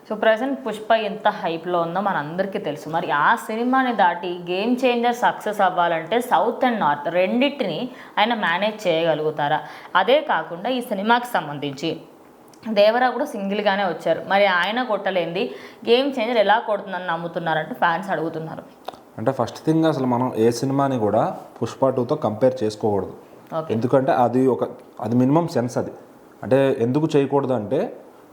So present Pushpa ఎంత హైప్లో ఉందో మనందరికీ తెలుసు. మరి ఆ సినిమాని దాటి గేమ్ చేంజర్ సక్సెస్ అవ్వాలంటే సౌత్ అండ్ నార్త్ రెండింటిని ఆయన మేనేజ్ చేయగలుగుతారా? అదే కాకుండా ఈ సినిమాకి సంబంధించి దేవరా కూడా సింగిల్గానే వచ్చారు, మరి ఆయన కొట్టలేంది గేమ్ చేంజర్ ఎలా కొడుతుందని నమ్ముతున్నారంటే ఫ్యాన్స్ అడుగుతున్నారు. అంటే ఫస్ట్ థింగ్ అసలు మనం ఏ సినిమాని కూడా పుష్ప 2తో కంపేర్ చేసుకోకూడదు. ఎందుకంటే అది మినిమం సెన్స్. అది అంటే ఎందుకు చేయకూడదు అంటే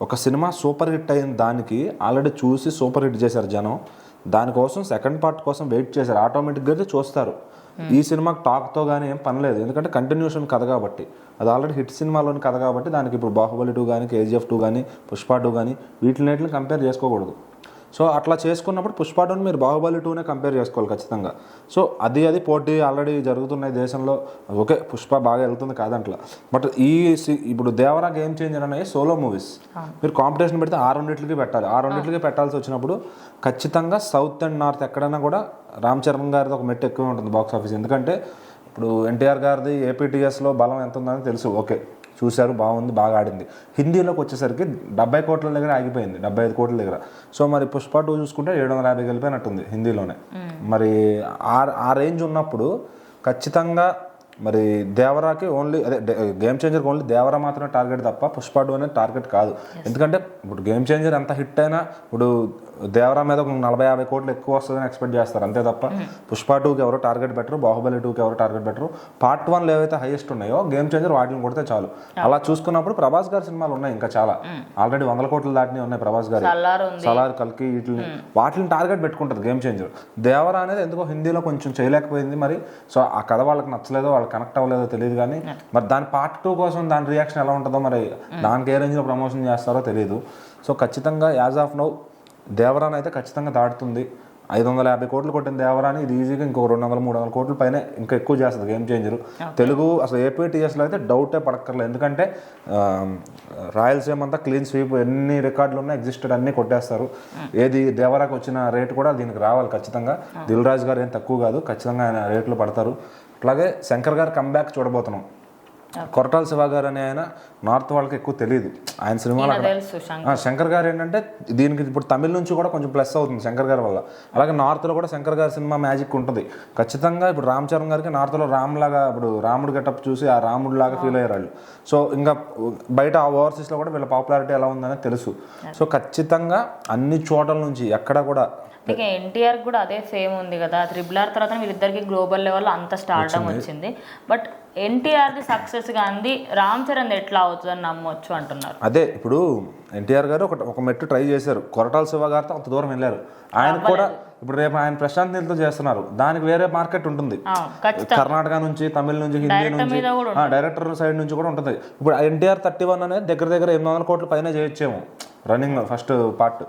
ఒక సినిమా సూపర్ హిట్ అయిన దానికి ఆల్రెడీ చూసి సూపర్ హిట్ చేశారు జనం, దానికోసం సెకండ్ పార్ట్ కోసం వెయిట్ చేశారు, ఆటోమేటిక్గా చూస్తారు. ఈ సినిమాకి టాక్తో కానీ ఏం పని లేదు, ఎందుకంటే కంటిన్యూషన్ కథ కాబట్టి, అది ఆల్రెడీ హిట్ సినిమాలోని కథ కాబట్టి దానికి ఇప్పుడు బాహుబలి 2 కానీ KGF 2 కానీ పుష్ప 2 కానీ వీటిని కంపేర్ చేసుకోకూడదు. సో అట్లా చేసుకున్నప్పుడు పుష్ప 2ని మీరు బాహుబలి 2నే కంపేర్ చేసుకోవాలి ఖచ్చితంగా. సో అది పోటీ ఆల్రెడీ జరుగుతున్నాయి దేశంలో. ఓకే, పుష్ప బాగా వెళ్తుంది కాదంట్లా, బట్ ఇప్పుడు దేవరా గేమ్ చేంజర్ అనేవి సోలో మూవీస్. మీరు కాంపిటీషన్ పెడితే ఆ రెండింటికి పెట్టాలి. ఆ రెండింటికి పెట్టాల్సి వచ్చినప్పుడు ఖచ్చితంగా సౌత్ అండ్ నార్త్ ఎక్కడైనా కూడా రామ్ చరణ్ గారిది ఒక మెట్టు ఎక్కువ ఉంటుంది బాక్స్ ఆఫీస్. ఎందుకంటే ఇప్పుడు NTR గారిది APTSలో బలం ఎంత ఉందని తెలుసు. ఓకే, చూశారు, బాగుంది, బాగా ఆడింది. హిందీలోకి వచ్చేసరికి 70 కోట్ల దగ్గర ఆగిపోయింది, 75 కోట్ల దగ్గర. సో మరి పుష్ప 2 చూసుకుంటే 750 వెళ్ళిపోయినట్టుంది హిందీలోనే. మరి ఆ రేంజ్ ఉన్నప్పుడు ఖచ్చితంగా మరి దేవరాకి ఓన్లీ గేమ్ చేంజర్కి ఓన్లీ దేవరా మాత్రమే టార్గెట్ తప్ప పుష్ప 2 అనేది టార్గెట్ కాదు. ఎందుకంటే ఇప్పుడు గేమ్ చేంజర్ ఎంత హిట్ అయినా ఇప్పుడు దేవరా మీద ఒక 40-50 కోట్లు ఎక్కువ వస్తుందని ఎక్స్పెక్ట్ చేస్తారు అంతే తప్ప పుష్ప 2కి ఎవరో టార్గెట్ పెట్టరు, బాహుబలి 2కి ఎవరో టార్గెట్ పెట్టరు. పార్ట్ 1 ఏవైతే హైయెస్ట్ ఉన్నాయో గేమ్ చేంజర్ వాటిని కొడితే చాలు. అలా చూసుకున్నప్పుడు ప్రభాస్ గారి సినిమాలు ఉన్నాయి ఇంకా చాలా, ఆల్రెడీ 100 కోట్లు దాటిని ఉన్నాయి ప్రభాస్ గారి, సలార్, కల్కి, వాటిని టార్గెట్ పెట్టుకుంటుంది గేమ్ చేంజర్. దేవరా అనేది ఎందుకో హిందీలో కొంచెం చేయలేకపోయింది మరి. సో ఆ కథ వాళ్ళకి నచ్చలేదో, వాళ్ళకి కనెక్ట్ అవ్వలేదో తెలియదు. కానీ మరి దాని పార్ట్ 2 కోసం దాని రియాక్షన్ ఎలా ఉంటుందో, మరి దానికి ఏ రేంజ్లో ప్రమోషన్ చేస్తారో తెలియదు. సో ఖచ్చితంగా యాజ్ ఆఫ్ నౌ దేవరాని అయితే ఖచ్చితంగా దాటుతుంది. 550 కోట్లు కొట్టిన దేవరాని ఇది ఈజీగా ఇంకో 200-300 కోట్ల పైన ఇంకా ఎక్కువ చేస్తుంది గేమ్ చేంజర్. తెలుగు అసలు APTSలో అయితే డౌటే పడక్కర్లేదు, ఎందుకంటే రాయలసీమ అంతా క్లీన్ స్వీప్, ఎన్ని రికార్డులు ఉన్నా ఎగ్జిస్టెడ్ అన్నీ కొట్టేస్తారు. ఏది దేవరాకి వచ్చిన రేటు కూడా దీనికి రావాలి ఖచ్చితంగా. దిల్ రాజు గారు ఏం తక్కువ కాదు, ఖచ్చితంగా ఆయన రేట్లు పడతారు. అట్లాగే శంకర్ గారు కంబ్యాక్ చూడబోతున్నాం. కొరటాల శివ గారు అనే ఆయన నార్త్ వాళ్ళకి ఎక్కువ తెలియదు ఆయన సినిమాలు. శంకర్ గారు ఏంటంటే దీనికి ఇప్పుడు తమిళ నుంచి కూడా కొంచెం ప్లస్ అవుతుంది శంకర్ గారి వల్ల. అలాగే నార్త్లో కూడా శంకర్ గారి సినిమా మ్యాజిక్ ఉంటుంది ఖచ్చితంగా. ఇప్పుడు రామ్ చరణ్ గారికి నార్త్లో రామ్ లాగా, ఇప్పుడు రాముడు గెటప్ చూసి ఆ రాముడు లాగా ఫీల్ అయ్యారు వాళ్ళు. సో ఇంకా బయట ఓవర్సీస్లో కూడా వీళ్ళ పాపులారిటీ ఎలా ఉందనే తెలుసు. సో ఖచ్చితంగా అన్ని చోట్ల నుంచి ఎక్కడ కూడా ఇక NTR కూడా అదే ఫేమ్ ఉంది కదా, RRR తర్వాత వీళ్ళిద్దరికి గ్లోబల్ లెవెల్లో అంత స్టార్డమ్ వచ్చింది. బట్ NTRది సక్సెస్ గాంది రామ్ చరణ్ ఎట్లా అవుతుందని నమ్మొచ్చు అంటున్నారు. అదే ఇప్పుడు NTR గారు ఒక మెట్టు ట్రై చేశారు, కొరటాల శివ గారితో అంత దూరం వెళ్ళారు. ఆయన కూడా ఇప్పుడు రేపు ఆయన ప్రశాంత్ నీల్తో చేస్తున్నారు, దానికి వేరే మార్కెట్ ఉంటుంది. కర్ణాటక నుంచి, తమిళ నుంచి, హిందీ నుంచి, డైరెక్టర్ సైడ్ నుంచి కూడా ఉంటుంది. ఇప్పుడు NTR 31 అనేది దగ్గర 800 కోట్ల పైన చేయొచ్చేమో రన్నింగ్లో ఫస్ట్ పార్ట్.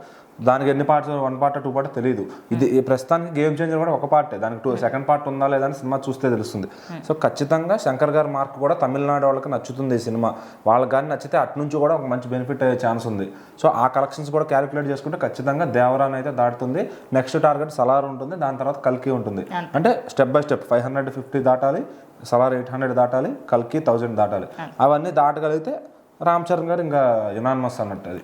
దానికి ఎన్ని పార్ట్స్, 1 పార్ట్ 2 పార్ట్ తెలియదు. ఇది ప్రస్తుతానికి గేమ్ చేంజర్ కూడా ఒక పార్టే, దానికి సెకండ్ పార్ట్ ఉందా లేదా అని సినిమా చూస్తే తెలుస్తుంది. సో ఖచ్చితంగా శంకర్ గారి మార్క్ కూడా తమిళనాడు వాళ్ళకి నచ్చుతుంది ఈ సినిమా. వాళ్ళకి కానీ నచ్చితే అటు నుంచి కూడా ఒక మంచి బెనిఫిట్ అయ్యే ఛాన్స్ ఉంది. సో ఆ కలెక్షన్స్ కూడా క్యాలిక్యులేట్ చేసుకుంటే ఖచ్చితంగా దేవరాన్ అయితే దాటుతుంది. నెక్స్ట్ టార్గెట్ సలార్ ఉంటుంది, దాని తర్వాత కల్కి ఉంటుంది. అంటే స్టెప్ బై స్టెప్ 550 దాటాలి, సలార్ 800 దాటాలి, కల్కి 1000 దాటాలి. అవన్నీ దాటగలిగితే రామ్ చరణ్ గారు ఇంకా యునానిమస్ అన్నట్టు అది.